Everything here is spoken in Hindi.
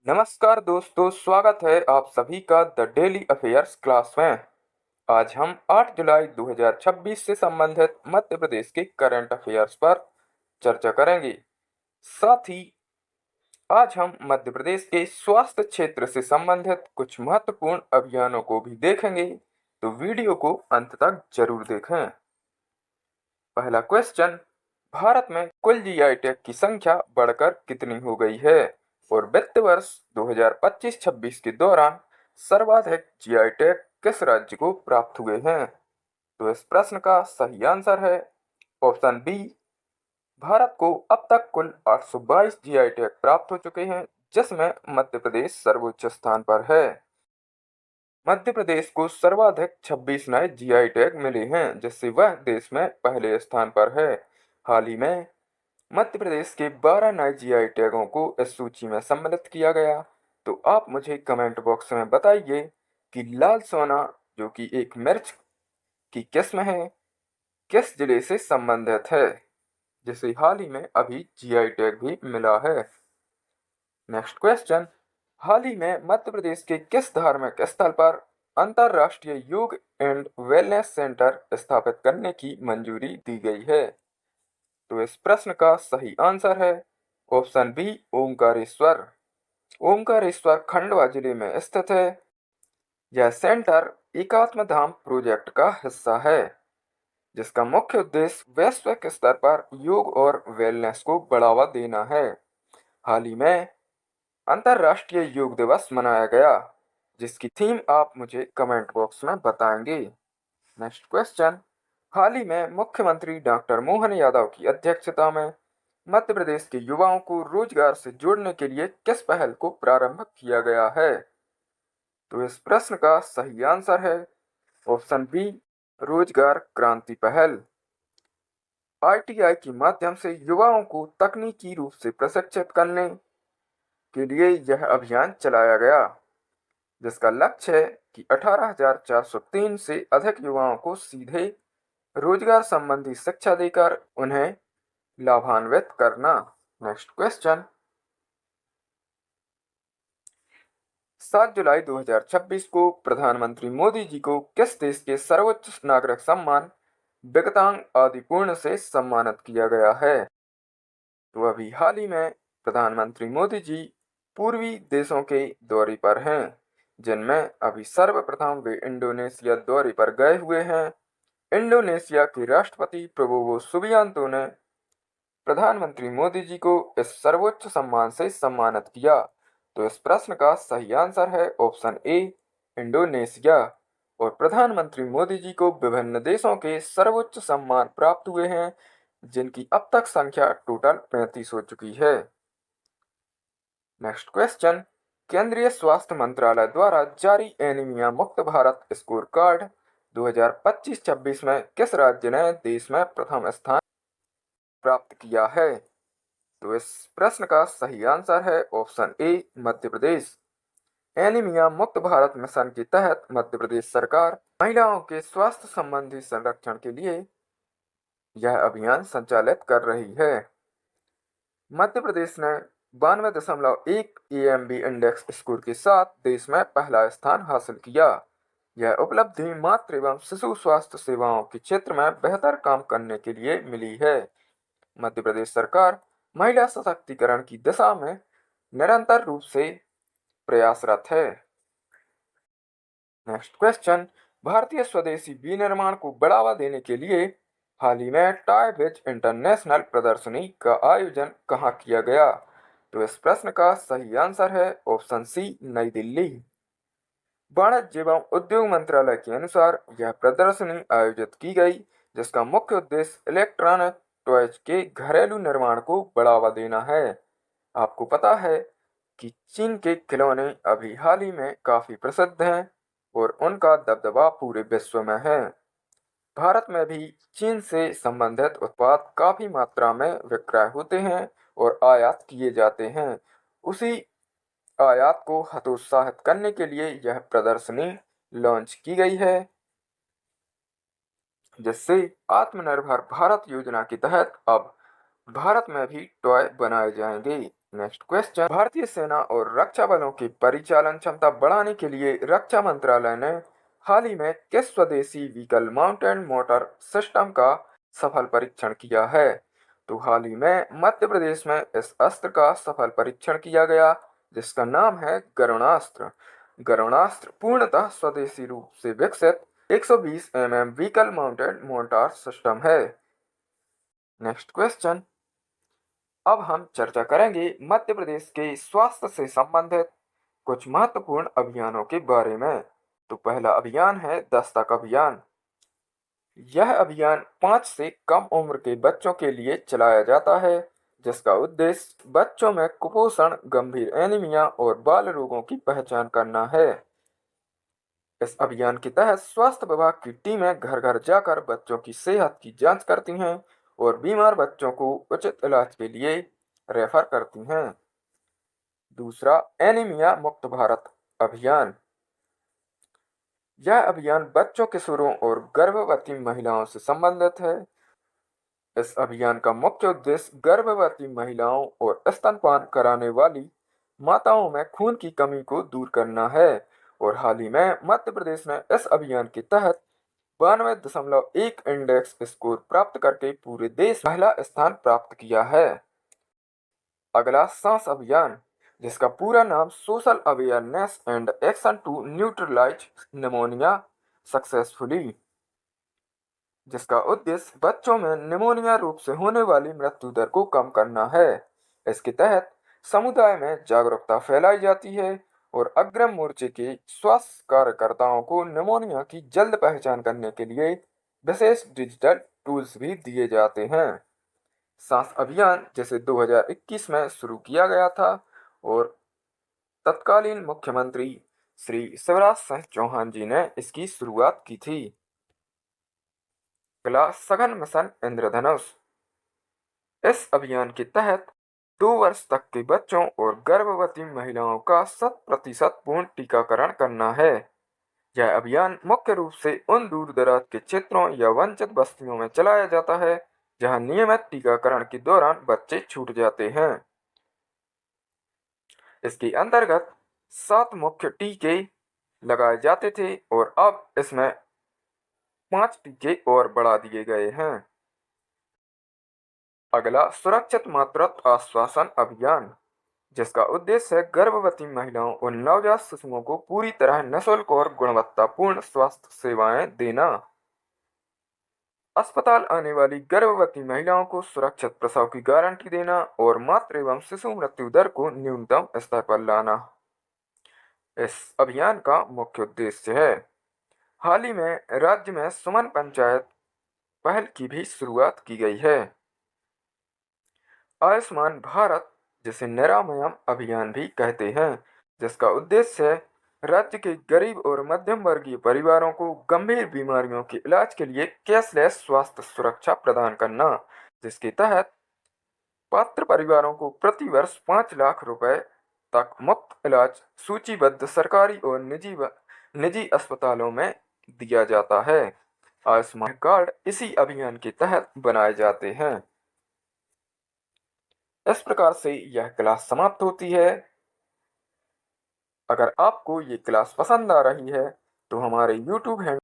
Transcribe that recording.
नमस्कार दोस्तों, स्वागत है आप सभी का द डेली अफेयर्स क्लास में। आज हम 8 जुलाई 2026 से संबंधित मध्य प्रदेश के करंट अफेयर्स पर चर्चा करेंगे। साथ ही आज हम मध्य प्रदेश के स्वास्थ्य क्षेत्र से संबंधित कुछ महत्वपूर्ण अभियानों को भी देखेंगे, तो वीडियो को अंत तक जरूर देखें। पहला क्वेश्चन, भारत में कुल जीआई टैग की संख्या बढ़कर कितनी हो गई है और वित्त वर्ष 2025-26 के दौरान सर्वाधिक जीआई टैग किस राज्य को प्राप्त हुए हैं? तो इस प्रश्न का सही आंसर है ऑप्शन बी। भारत को अब तक कुल 822 जीआई टैग प्राप्त हो चुके हैं, जिसमें मध्य प्रदेश सर्वोच्च स्थान पर है। मध्य प्रदेश को सर्वाधिक 26 नए जीआई टैग मिले हैं, जिससे वह देश में पहले स्थान पर है। हाल ही में मध्य प्रदेश के 12 नए जीआई टैगों को इस सूची में सम्मिलित किया गया। तो आप मुझे कमेंट बॉक्स में बताइए कि लाल सोना, जो कि एक मिर्च की किस्म है, किस जिले से संबंधित है, जिसे हाल ही में अभी जीआई टैग भी मिला है। नेक्स्ट क्वेश्चन, हाल ही में मध्य प्रदेश के किस धार्मिक स्थल पर अंतर्राष्ट्रीय योग एंड वेलनेस सेंटर स्थापित करने की मंजूरी दी गई है? तो इस प्रश्न का सही आंसर है ऑप्शन बी, ओंकारेश्वर। ओंकारेश्वर खंडवा जिले में स्थित है। यह सेंटर एकात्म धाम प्रोजेक्ट का हिस्सा है, जिसका मुख्य उद्देश्य वैश्विक स्तर पर योग और वेलनेस को बढ़ावा देना है। हाल ही में अंतर्राष्ट्रीय योग दिवस मनाया गया, जिसकी थीम आप मुझे कमेंट बॉक्स में बताएंगे। नेक्स्ट क्वेश्चन, हाल ही में मुख्यमंत्री डॉक्टर मोहन यादव की अध्यक्षता में मध्य प्रदेश के युवाओं को रोजगार से जोड़ने के लिए किस पहल को प्रारंभ किया गया है? तो इस प्रश्न का सही आंसर है ऑप्शन बी, रोजगार क्रांति पहल। आईटीआई के माध्यम से युवाओं को तकनीकी रूप से प्रशिक्षित करने के लिए यह अभियान चलाया गया, जिसका लक्ष्य है कि 18,403 से अधिक युवाओं को सीधे रोजगार संबंधी शिक्षा देकर उन्हें लाभान्वित करना। नेक्स्ट क्वेश्चन, 7 जुलाई 2026 को प्रधानमंत्री मोदी जी को किस देश के सर्वोच्च नागरिक सम्मान विकलांग आदिपूर्ण से सम्मानित किया गया है? तो अभी हाल ही में प्रधानमंत्री मोदी जी पूर्वी देशों के दौरे पर हैं, जिनमें अभी सर्वप्रथम वे इंडोनेशिया दौरे पर गए हुए हैं। इंडोनेशिया के राष्ट्रपति प्रबोवो सुबियांतो ने प्रधानमंत्री मोदी जी को इस सर्वोच्च सम्मान से सम्मानित किया। तो इस प्रश्न का सही आंसर है ऑप्शन ए, इंडोनेशिया। और प्रधानमंत्री मोदी जी को विभिन्न देशों के सर्वोच्च सम्मान प्राप्त हुए हैं, जिनकी अब तक संख्या टोटल 35 हो चुकी है। नेक्स्ट क्वेश्चन, केंद्रीय स्वास्थ्य मंत्रालय द्वारा जारी एनीमिया मुक्त भारत स्कोर कार्ड 2025-26 में किस राज्य ने देश में प्रथम स्थान प्राप्त किया है? तो इस प्रश्न का सही आंसर है option A, Madhya Pradesh. Anaemia मुक्त भारत मिशन के तहत मध्य प्रदेश सरकार महिलाओं के स्वास्थ्य संबंधी संरक्षण के लिए यह अभियान संचालित कर रही है। मध्य प्रदेश ने 92.1 एएमबी इंडेक्स स्कोर के साथ देश में पहला स्थान हासिल किया। यह उपलब्धि मातृ एवं शिशु स्वास्थ्य सेवाओं के क्षेत्र में बेहतर काम करने के लिए मिली है। मध्य प्रदेश सरकार महिला सशक्तिकरण की दिशा में निरंतर रूप से प्रयासरत है। नेक्स्ट क्वेश्चन, भारतीय स्वदेशी विनिर्माण को बढ़ावा देने के लिए हाल ही में टाई बिच इंटरनेशनल प्रदर्शनी का आयोजन कहाँ किया गया? तो इस प्रश्न का सही आंसर है ऑप्शन सी, नई दिल्ली। वाणिज्य एवं उद्योग मंत्रालय के अनुसार यह प्रदर्शनी आयोजित की गई, जिसका मुख्य उद्देश्य इलेक्ट्रॉनिक टॉयज के घरेलू निर्माण को बढ़ावा देना है। आपको पता है कि चीन के खिलौने अभी हाल ही में काफी प्रसिद्ध हैं और उनका दबदबा पूरे विश्व में है। भारत में भी चीन से संबंधित उत्पाद काफी मात्रा में विक्रय होते हैं और आयात किए जाते हैं। उसी आयात को हतोत्साहित करने के लिए यह प्रदर्शनी लॉन्च की गई है, जिससे आत्मनिर्भर भारत योजना के तहत अब भारत में भी टॉय बनाए जाएंगे। नेक्स्ट क्वेश्चन, भारतीय सेना और रक्षा बलों की परिचालन क्षमता बढ़ाने के लिए रक्षा मंत्रालय ने हाल ही में किस स्वदेशी व्हीकल माउंटेड मोटर सिस्टम का सफल परीक्षण किया है? तो हाल ही में मध्य प्रदेश में इस अस्त्र का सफल परीक्षण किया गया, जिसका नाम है गरुणास्त्र। गरुणास्त्र पूर्णतः स्वदेशी रूप से विकसित 120 व्हीकल माउंटेड मोर्टार सिस्टम है। नेक्स्ट क्वेश्चन, अब हम चर्चा करेंगे मध्य प्रदेश के स्वास्थ्य से संबंधित कुछ महत्वपूर्ण अभियानों के बारे में। तो पहला अभियान है दस्तक अभियान। यह अभियान 5 से कम उम्र के बच्चों के लिए चलाया जाता है, जिसका उद्देश्य बच्चों में कुपोषण, गंभीर एनीमिया और बाल रोगों की पहचान करना है। इस अभियान के तहत स्वास्थ्य विभाग की टीमें घर घर जाकर बच्चों की सेहत की जांच करती हैं और बीमार बच्चों को उचित इलाज के लिए रेफर करती हैं। दूसरा, एनीमिया मुक्त भारत अभियान। यह अभियान बच्चों, किशोरों और गर्भवती महिलाओं से संबंधित है। इस अभियान का मुख्य उद्देश्य गर्भवती महिलाओं और स्तनपान कराने वाली माताओं में खून की कमी को दूर करना है। और हाल ही में मध्य प्रदेश ने इस अभियान के तहत 92.1 इंडेक्स स्कोर प्राप्त करके पूरे देश पहला स्थान प्राप्त किया है। अगला, सांस अभियान, जिसका पूरा नाम social awareness and action to neutralise pneumonia successfully, जिसका उद्देश्य बच्चों में निमोनिया रोग से होने वाली मृत्यु दर को कम करना है। इसके तहत समुदाय में जागरूकता फैलाई जाती है और अग्रिम मोर्चे के स्वास्थ्य कार्यकर्ताओं को निमोनिया की जल्द पहचान करने के लिए विशेष डिजिटल टूल्स भी दिए जाते हैं। सांस अभियान, जिसे 2021 में शुरू किया गया था और तत्कालीन मुख्यमंत्री श्री शिवराज सिंह चौहान जी ने इसकी शुरुआत की थी। अगला, सघन मिशन इंद्रधनुष। इस अभियान के तहत 2 वर्ष तक के बच्चों और गर्भवती महिलाओं का 100% पूर्ण टीकाकरण करना है। यह अभियान मुख्य रूप से उन दूर दराज के क्षेत्रों या वंचित बस्तियों में चलाया जाता है जहां नियमित टीकाकरण के दौरान बच्चे छूट जाते हैं। इसके अंतर्गत 7 मुख्य टीके लगाए जाते थे और अब इसमें 5 टीके और बढ़ा दिए गए हैं। अगला, सुरक्षित मातृत्व आश्वासन अभियान, जिसका उद्देश्य है गर्भवती महिलाओं और नवजात शिशुओं को पूरी तरह निःशुल्क और गुणवत्तापूर्ण स्वास्थ्य सेवाएं देना। अस्पताल आने वाली गर्भवती महिलाओं को सुरक्षित प्रसव की गारंटी देना और मातृ एवं शिशु मृत्यु दर को न्यूनतम स्तर पर लाना इस अभियान का मुख्य उद्देश्य है। हाल ही में राज्य में सुमन पंचायत पहल की भी शुरुआत की गई है। आयुष्मान भारत, जिसे निरामयम अभियान भी कहते हैं, जिसका उद्देश्य है राज्य के गरीब और मध्यम वर्गीय परिवारों को गंभीर बीमारियों के इलाज के लिए कैशलेस स्वास्थ्य सुरक्षा प्रदान करना, जिसके तहत पात्र परिवारों को प्रति वर्ष 5 लाख रुपए तक मुफ्त इलाज सूचीबद्ध सरकारी और निजी अस्पतालों में दिया जाता है। आयुष्मान कार्ड इसी अभियान के तहत बनाए जाते हैं। इस प्रकार से यह क्लास समाप्त होती है। अगर आपको ये क्लास पसंद आ रही है तो हमारे YouTube हैंडल